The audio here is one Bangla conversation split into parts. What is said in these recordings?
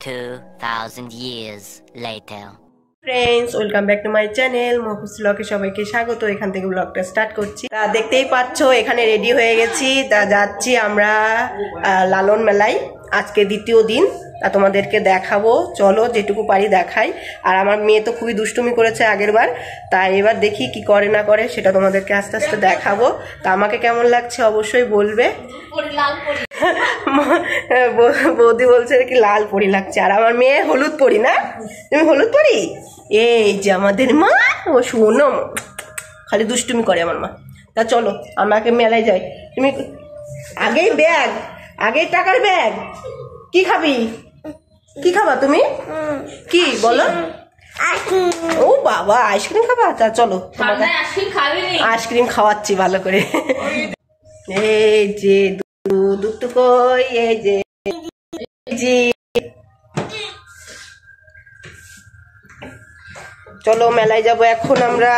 2000 years later. Friends, welcome back to my channel মহুস ব্লগে সবাইকে স্বাগত। এখান থেকে ব্লগটা স্টার্ট করছি। তা দেখতেই পাচ্ছ এখানে রেডি হয়ে গেছি। তা যাচ্ছি আমরা লালন মেলায়, আজকে দ্বিতীয় দিন। তা তোমাদেরকে দেখাবো, চলো যেটুকু পারি দেখাই। আর আমার মেয়ে তো খুবই দুষ্টুমি করেছে আগের বার, তাই এবার দেখি কি করে না করে সেটা তোমাদেরকে আস্তে আস্তে দেখাবো। তা আমাকে কেমন লাগছে অবশ্যই বলবে। বৌদি বলছে কি লাল পরি লাগছে, আর আমার মেয়ে হলুদ পরি। না তুমি হলুদ পরি? এই যে আমাদের মা, ও শোনো খালি দুষ্টুমি করে আমার মা। তা চলো আমাকে মেলায় যাই। তুমি আগেই ব্যাগ, আগেই টাকার ব্যাগ। কি খাবি, কি খাবা তুমি? কি বলো? ও বাবা, আইসক্রিম খাবা? তা চলো আইসক্রিম খাওয়াচ্ছি ভালো করে। এই যে দুধ কই, এই যে চলো মেলায় যাবো এখন আমরা।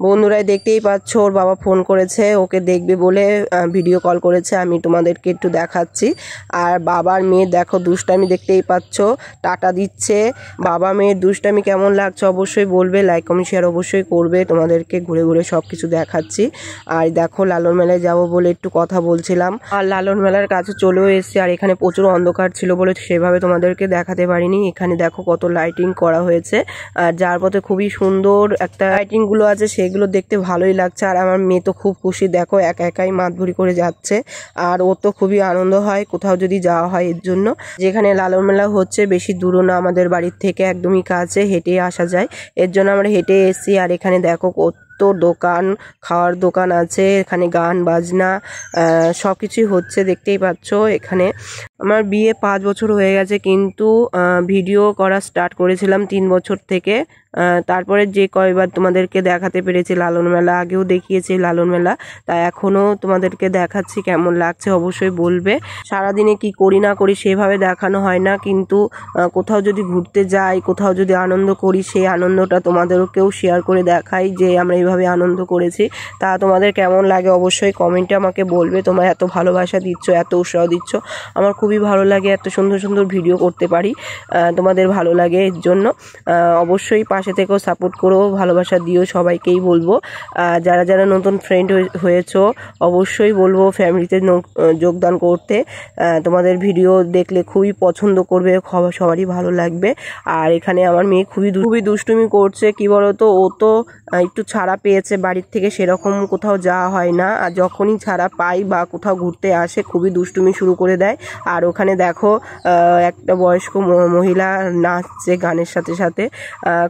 বন্ধুরাই দেখতেই পাচ্ছ, ওর বাবা ফোন করেছে, ওকে দেখবে বলে ভিডিও কল করেছে। আমি তোমাদেরকে একটু দেখাচ্ছি। আর বাবার মেয়ে দেখো দুষ্টামি, দেখতেই পাচ্ছ টাটা দিচ্ছে। বাবা মেয়ের দুষ্টামি কেমন লাগছে অবশ্যই বলবে, লাইক কমেন্ট শেয়ার অবশ্যই করবে। তোমাদেরকে ঘুরে ঘুরে সব কিছু দেখাচ্ছি। আর দেখো লালন মেলায় যাব বলে একটু কথা বলছিলাম, আর লালন মেলার কাছে চলেও এসেছি। আর এখানে প্রচুর অন্ধকার ছিল বলে সেভাবে তোমাদেরকে দেখাতে পারিনি। এখানে দেখো কত লাইটিং করা হয়েছে, আর যার পথে খুবই সুন্দর একটা লাইটিং গুলো আছে, সেগুলো দেখতে ভালোই লাগছে। আর আমার মেয়ে তো খুব খুশি, দেখো একা একাই মাতভুরি করে যাচ্ছে। আর ও তো খুবই আনন্দ হয় কোথাও যদি যাওয়া হয় এর জন্য। যেখানে লালন মেলা হচ্ছে বেশি দূরও না, আমাদের বাড়ির থেকে একদমই কাছে, হেঁটে আসা যায়। এর জন্য আমরা হেঁটে এসেছি। আর এখানে দেখো কত দোকান, খাওয়ার দোকান আছে, এখানে গান বাজনা সব কিছুই হচ্ছে, দেখতেই পাচ্ছ। এখানে আমার বিয়ে 5 বছর হয়ে গেছে, কিন্তু ভিডিও করা স্টার্ট করেছিলাম 3 বছর থেকে। তারপরে যে কয়বার তোমাদেরকে দেখাতে পেরেছি লালন মেলা, আগেও দেখিয়েছি লালন মেলা, তাই এখনো তোমাদেরকে দেখাচ্ছি। কেমন লাগছে অবশ্যই বলবে। সারাদিনে কি করি না করি সেভাবে দেখানো হয় না, কিন্তু কোথাও যদি ঘুরতে যাই, কোথাও যদি আনন্দ করি, সেই আনন্দটা তোমাদেরকেও শেয়ার করে দেখাই যে আমরা এইভাবে আনন্দ করেছি। তা তোমাদের কেমন লাগে অবশ্যই কমেন্টে আমাকে বলবে। তোমরা এত ভালোবাসা দিচ্ছ, এত উৎসাহ দিচ্ছ, আমার খুবই ভালো লাগে। এত সুন্দর সুন্দর ভিডিও করতে পারি, তোমাদের ভালো লাগে, এর জন্য অবশ্যই পাশে থেকেও সাপোর্ট করো, ভালোবাসা দিও, সবাইকেই বলবো। যারা যারা নতুন ফ্রেন্ড হয়েছো অবশ্যই বলবো ফ্যামিলিতে যোগদান করতে। তোমাদের ভিডিও দেখলে খুবই পছন্দ করবে, সবারই ভালো লাগবে। আর এখানে আমার মেয়ে খুবই দুষ্টুমি করছে। কি বলতো, ও তো একটু ছাড়া পেয়েছে বাড়ির থেকে, সেরকম কোথাও যাওয়া হয় না। আর যখনই ছাড়া পাই বা কোথাও ঘুরতে আসে খুবই দুষ্টুমি শুরু করে দেয়। আর ওখানে দেখো একটা বয়স্ক মহিলা নাচছে গানের সাথে সাথে,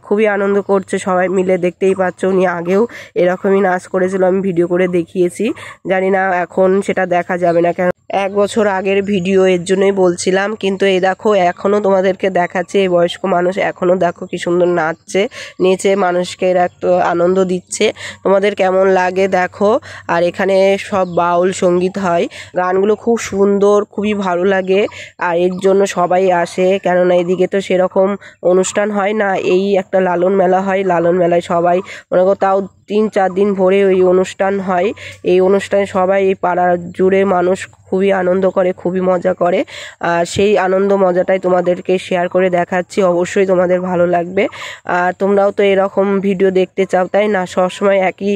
খুবই আনন্দ করছে সবাই মিলে, দেখতেই পাচ্ছ। উনি আগেও এরকমই নাচ করেছিল, আমি ভিডিও করে দেখিয়েছি। জানি না এখন সেটা দেখা যাবে না, কেন 1 বছর আগের ভিডিও, এর জন্যই বলছিলাম। কিন্তু এই দেখো এখনো তোমাদেরকে দেখাচ্ছে, এই বয়স্ক মানুষ এখনো দেখো কি সুন্দর নাচছে, নেচে মানুষকে এরা একটু আনন্দ দিচ্ছে। তোমাদের কেমন লাগে দেখো। আর এখানে সব বাউল সঙ্গীত হয়, গানগুলো খুব সুন্দর, খুবই ভালো লাগে। আর এর জন্য সবাই আসে, কেননা এদিকে তো সেরকম অনুষ্ঠান হয় না, এই একটা লালন মেলা হয়। লালন মেলায় সবাই মনে করো তাও 3-4 দিন ভরে ওই অনুষ্ঠান হয়। এই অনুষ্ঠানে সবাই, এই পাড়া জুড়ে মানুষ খুবই আনন্দ করে, খুবই মজা করে। আর সেই আনন্দ মজাটাই তোমাদেরকে শেয়ার করে দেখাচ্ছি, অবশ্যই তোমাদের ভালো লাগবে। আর তোমরাও তো এরকম ভিডিও দেখতে চাও, তাই না? সবসময় একই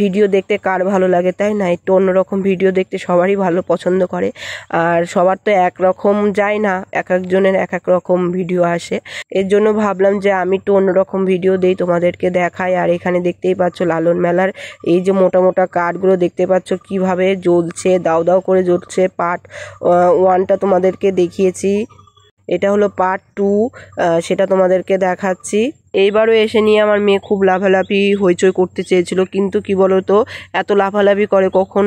ভিডিও দেখতে কার ভালো লাগে, তাই না? একটু অন্যরকম ভিডিও দেখতে সবারই ভালো পছন্দ করে। আর সবার তো একরকম যায় না, এক একজনের এক এক রকম ভিডিও আসে। এর জন্য ভাবলাম যে আমি একটু অন্যরকম ভিডিও দেই, তোমাদেরকে দেখাই। আর এখানে দেখতেই পাচ্ছ লালন মেলার এই যে মোটা মোটা কাঠগুলো দেখতে পাচ্ছ কিভাবে জ্বলছে, দাও দাও করে জ্বলছে। পার্ট 1টা তোমাদেরকে দেখিয়েছি, এটা হলো পার্ট 2, সেটা তোমাদেরকে দেখাচ্ছি। এইবারও এসে নিয়ে আমার মেয়ে খুব লাফালাফি হইচই করতে চেয়েছিল, কিন্তু কি বলতো, এত লাফালাফি করে কখন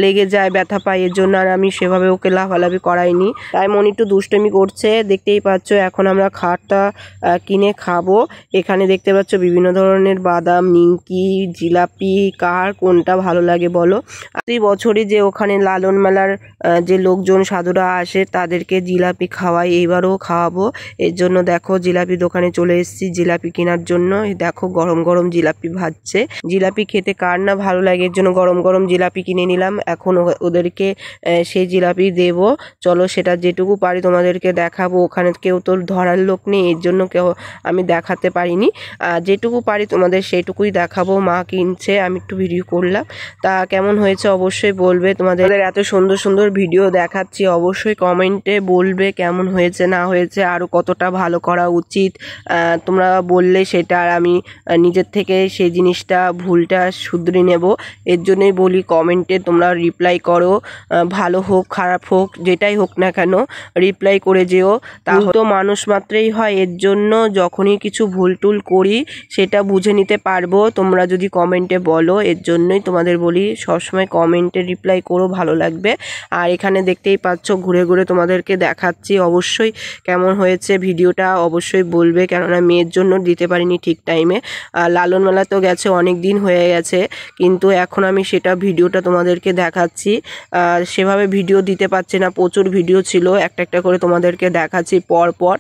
লেগে যায়, ব্যথা পায়, এর জন্য আর আমি সেভাবে ওকে লাফালাফি করাইনি। তাই মন একটু দুষ্টমি করছে, দেখতেই পাচ্ছ। এখন আমরা খাটটা কিনে খাবো। এখানে দেখতে পাচ্ছ বিভিন্ন ধরনের বাদাম, নিমকি, জিলাপি, কার কোনটা ভালো লাগে বলো। প্রতি বছরই যে ওখানে লালন মেলার যে লোকজন সাধুরা আসে তাদেরকে জিলাপি খাওয়াই, এইবারও খাওয়াবো। এর জন্য দেখো জিলাপি দোকানে চলে এসেছি, জিলাপি জিলাপি কেনার জন্য। এই দেখো গরম গরম জিলাপি ভাজছে। জিলাপি খেতে কার না ভালো লাগে, এর জন্য গরম গরম জিলাপি কিনে নিলাম। এখন ওদেরকে সেই জিলাপি দেব। চলো সেটা যেটুকু পারি তোমাদেরকে দেখাবো। ওখানে কেউ তো ধরার লোক নেই, এর জন্য কেউ আমি দেখাতে পারিনি। যেটুকু পারি তোমাদের সেইটুকুই দেখাবো। মা কিনছে, আমি একটু ভিডিও করলাম। তা কেমন হয়েছে অবশ্যই বলবে। তোমাদের এত সুন্দর সুন্দর ভিডিও দেখাচ্ছি, অবশ্যই কমেন্টে বলবে কেমন হয়েছে না হয়েছে, আরও কতটা ভালো করা উচিত। তোমরা বললে সেটা আর আমি নিজের থেকে সেই জিনিসটা ভুলটা শুধরে নেব। এর জন্যই বলি কমেন্টে তোমরা রিপ্লাই করো, ভালো হোক খারাপ হোক যেটাই হোক না কেন রিপ্লাই করে যেও। তাহলে তো মানুষ মাত্রই হয়, এর জন্য যখনই কিছু ভুল টুল করি সেটা বুঝে নিতে পারবো তোমরা যদি কমেন্টে বলো। এর জন্যই তোমাদের বলি সবসময় কমেন্টে রিপ্লাই করো, ভালো লাগবে। আর এখানে দেখতেই পাচ্ছ ঘুরে ঘুরে তোমাদেরকে দেখাচ্ছি। অবশ্যই কেমন হয়েছে ভিডিওটা অবশ্যই বলবে, কেননা মেয়ের জন্য দিতে পারিনি ঠিক টাইমে। লালন মেলা তো গেছে, অনেক দিন হয়ে গেছে, কিন্তু এখন আমি সেটা ভিডিওটা তোমাদেরকে দেখাচ্ছি। সেভাবে ভিডিও দিতে পারছি না, প্রচুর ভিডিও ছিল, একটা একটা করে তোমাদেরকে দেখাচ্ছি পর পর।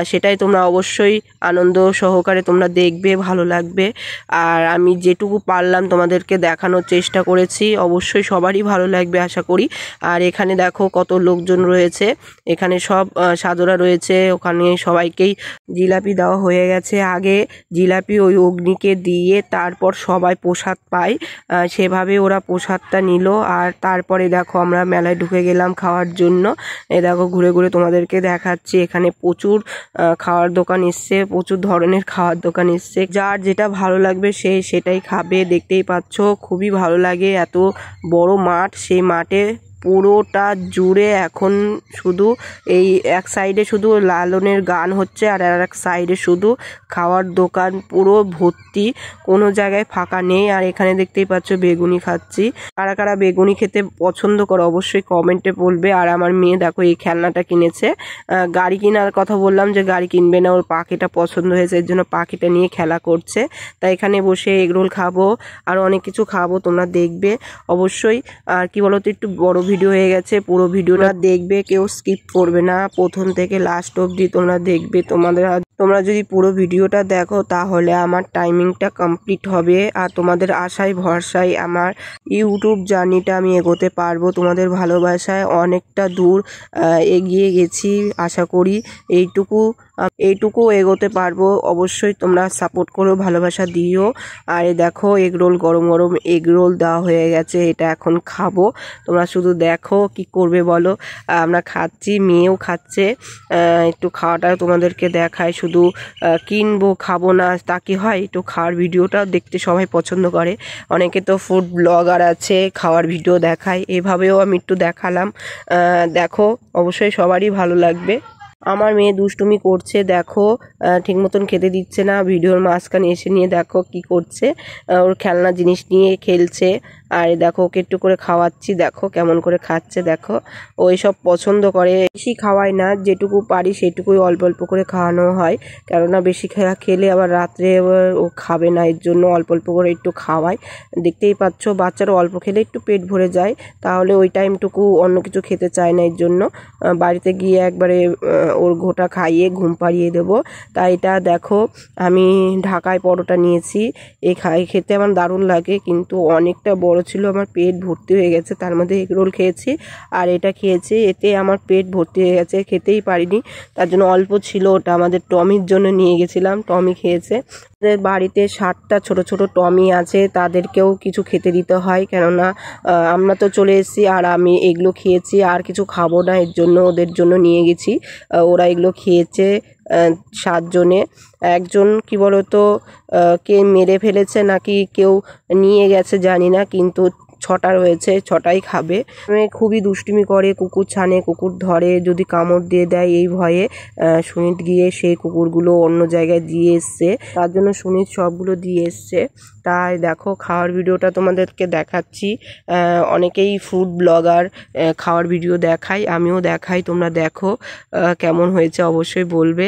সেটাই তোমরা অবশ্যই আনন্দ সহকারে তোমরা দেখবে, ভালো লাগবে। আর আমি যেটুকু পারলাম তোমাদেরকে দেখানোর চেষ্টা করেছি, অবশ্যই সবারই ভালো লাগবে আশা করি। আর এখানে দেখো কত লোকজন রয়েছে, এখানে সব সাধুরা রয়েছে, ওখানে সবাইকেই জিলাপি দেওয়া হয়ে গেছে। আগে জিলাপি ওই অগ্নিকে দিয়ে তারপর সবাই প্রসাদ পায়, সেভাবে ওরা প্রসাদটা নিল। আর তারপরে দেখো আমরা মেলায় ঢুকে গেলাম খাওয়ার জন্য। দেখো ঘুরে ঘুরে তোমাদেরকে দেখাচ্ছি, এখানে প্রচুর খাওয়ার দোকান এসছে, প্রচুর ধরনের খাওয়ার দোকান এসছে। যার যেটা ভালো লাগবে সে সেটাই খাবে। দেখতেই পাচ্ছ খুবই ভালো লাগে, এত বড় মাঠ, সেই মাঠে পুরোটা জুড়ে এখন শুধু এই এক সাইডে শুধু লালনের গান হচ্ছে, আর এক সাইডে শুধু খাওয়ার দোকান পুরো ভর্তি, কোনো জায়গায় ফাঁকা নেই। আর এখানে দেখতেই পাচ্ছ বেগুনি খাচ্ছি। কারা কারা বেগুনি খেতে পছন্দ করো অবশ্যই কমেন্টে বলবে। আর আমার মেয়ে দেখো এই খেলনাটা কিনেছে। গাড়ি কেনার কথা বললাম যে গাড়ি কিনবে না, ওর পাখিটা পছন্দ হয়েছে, এর জন্য পাখিটা নিয়ে খেলা করছে। তাই এখানে বসে এগরোল খাবো, আর অনেক কিছু খাবো, তোমরা দেখবে অবশ্যই। আর কি বলতো, একটু বড় ভিডিও হয়ে গেছে, পুরো ভিডিওটা দেখবে, কেউ স্কিপ করবে না, প্রথম থেকে লাস্ট অবধি তোমরা দেখবে। তোমরা যদি পুরো ভিডিওটা দেখো তাহলে আমার টাইমিংটা কমপ্লিট হবে, আর তোমাদের আশায় ভরসায় আমার ইউটিউব জার্নিটা আমি এগোতে পারবো। তোমাদের ভালোবাসায় অনেকটা দূর এগিয়ে গেছি, আশা করি এইটুকু এগোতে পারবো। অবশ্যই তোমরা সাপোর্ট করো, ভালোবাসা দিও। আর দেখো এগরোল, গরম গরম এগরোল দেওয়া হয়ে গেছে, এটা এখন খাবো। তোমরা শুধু দেখো কি করবে বলো। আমরা খাচ্ছি, মেয়েও খাচ্ছে। একটু খাওয়াটা তোমাদেরকে দেখায়, শুধু কিনবো খাবো না তা কি হয়, একটু খাওয়ার ভিডিওটা দেখতে সবাই পছন্দ করে। অনেকে তো ফুড ব্লগার আছে, খাওয়ার ভিডিও দেখায়, এভাবেও আমি একটু দেখালাম। দেখো অবশ্যই সবারই ভালো লাগবে। আমার মেয়ে দুষ্টুমি করছে, দেখো ঠিক মতন খেতে দিচ্ছে না, ভিডিওর মাঝখানে এসে নিয়ে দেখো কি করছে, ওর খেলনা জিনিস নিয়ে খেলছে। আর দেখো ওকে একটু করে খাওয়াচ্ছি, দেখো কেমন করে খাচ্ছে। দেখো ও এসব পছন্দ করে, বেশি খাওয়াই না, যেটুকু পারি সেটুকুই অল্প অল্প করে খাওয়ানো হয়, কেননা বেশি খেলে আবার রাত্রে ও খাবে না, এর জন্য অল্প অল্প করে একটু খাওয়াই। দেখতেই পাচ্ছ বাচ্চারা অল্প খেলে একটু পেট ভরে যায়, তাহলে ওই টাইমটুকু অন্য কিছু খেতে চায় না, এর জন্য বাড়িতে গিয়ে একবারে ওর ঘোটা খাইয়ে ঘুম পাড়িয়ে দেবো। তাই এটা দেখো আমি ঢাকায় পরোটা নিয়েছি, খেতে আমার দারুণ লাগে, কিন্তু অনেকটা বড় ছিল, আমার পেট ভর্তি হয়ে গেছে। তার মধ্যে এগরোল খেয়েছি আর এটা খেয়েছি, এতে আমার পেট ভর্তি হয়ে গেছে, খেতেই পারিনি। তার জন্য অল্প ছিল, ওটা আমাদের টমির জন্য নিয়ে গেছিলাম, টমি খেয়েছে। আমাদের বাড়িতে 7টা ছোট ছোট টমি আছে, তাদেরকেও কিছু খেতে দিতে হয়, কেননা আমরা তো চলে এসেছি, আর আমি এগুলো খেয়েছি, আর কিছু খাবো না, এর জন্য ওদের জন্য নিয়ে গেছি। ওরা এগুলো খেয়েছে 7 জনে। একজন কি বলতো কে মেরে ফেলেছে নাকি কেউ নিয়ে গেছে জানি না, কিন্তু 6টা রয়েছে, 6টাই খাবে। খুবই দুষ্টুমি করে, কুকুর ছানে, কুকুর ধরে, যদি কামড় দিয়ে দেয় এই ভয়ে সুনিত গিয়ে সেই কুকুরগুলো অন্য জায়গায় দিয়ে এসছে, তার জন্য সুনিত সবগুলো দিয়ে এসছে। তাই দেখো খাওয়ার ভিডিওটা তোমাদেরকে দেখাচ্ছি। অনেকেই ফুড ব্লগার খাওয়ার ভিডিও দেখায়, আমিও দেখাই, তোমরা দেখো কেমন হয়েছে অবশ্যই বলবে।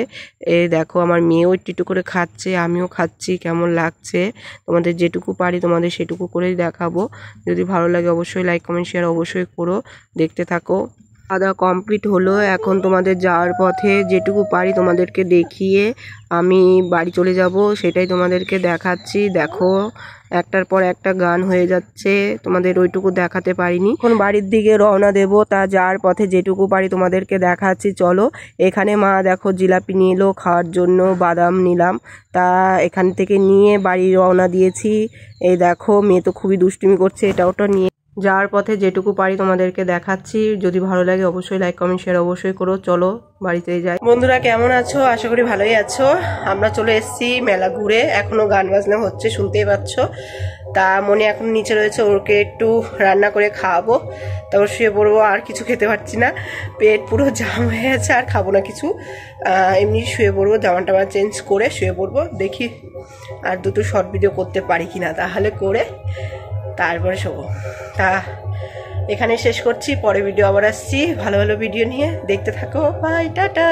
দেখো আমার মেয়েও একটু করে খাচ্ছে, আমিও খাচ্ছি, কেমন লাগছে তোমাদের যেটুকু পারি তোমাদের সেটুকু করেই দেখাবো। যদি ভালো লাগে অবশ্যই লাইক কমেন্ট শেয়ার অবশ্যই করো, দেখতে থাকো। খাওয়া দাওয়া কমপ্লিট হলো। এখন তোমাদের যাওয়ার পথে যেটুকু পারি তোমাদেরকে দেখিয়ে আমি বাড়ি চলে যাব, সেটাই তোমাদেরকে দেখাচ্ছি। দেখো একটার পর একটা গান হয়ে যাচ্ছে, তোমাদের ওইটুকু দেখাতে পারিনি। এখন বাড়ির দিকে রওনা দেব, তা যাওয়ার পথে যেটুকু পারি তোমাদেরকে দেখাচ্ছি। চলো, এখানে মা দেখো জিলাপি নিয়ে এলো খাওয়ার জন্য, বাদাম নিলাম, তা এখান থেকে নিয়ে বাড়ি রওনা দিয়েছি। এই দেখো মেয়ে তো খুবই দুষ্টুমি করছে, এটা ওটা নিয়ে। যাওয়ার পথে যেটুকু পারি তোমাদেরকে দেখাচ্ছি। যদি ভালো লাগে অবশ্যই লাইক কমেন্ট শেয়ার অবশ্যই করো। চলো বাড়িতে যাই। বন্ধুরা কেমন আছো? আশা করি ভালোই আছো। আমরা চলে এসেছি মেলা ঘুরে, এখনো গান বাজনা হচ্ছে শুনতেই পাচ্ছ। তা মনে এখন নিচে রয়েছে, ওকে একটু রান্না করে খাওয়াবো, তারপর শুয়ে পড়বো। আর কিছু খেতে পারছি না, পেট পুরো জাম হয়ে গেছে, আর খাবো না কিছু, এমনি শুয়ে পড়বো। জামা টামা চেঞ্জ করে শুয়ে পড়বো। দেখি আর দুটো শর্ট ভিডিও করতে পারি কিনা, তাহলে করে তারপরে শোবো। তা এখানে শেষ করছি, পরে ভিডিও আবার আসছি ভালো ভালো ভিডিও নিয়ে, দেখতে থাকো। Bye, tata.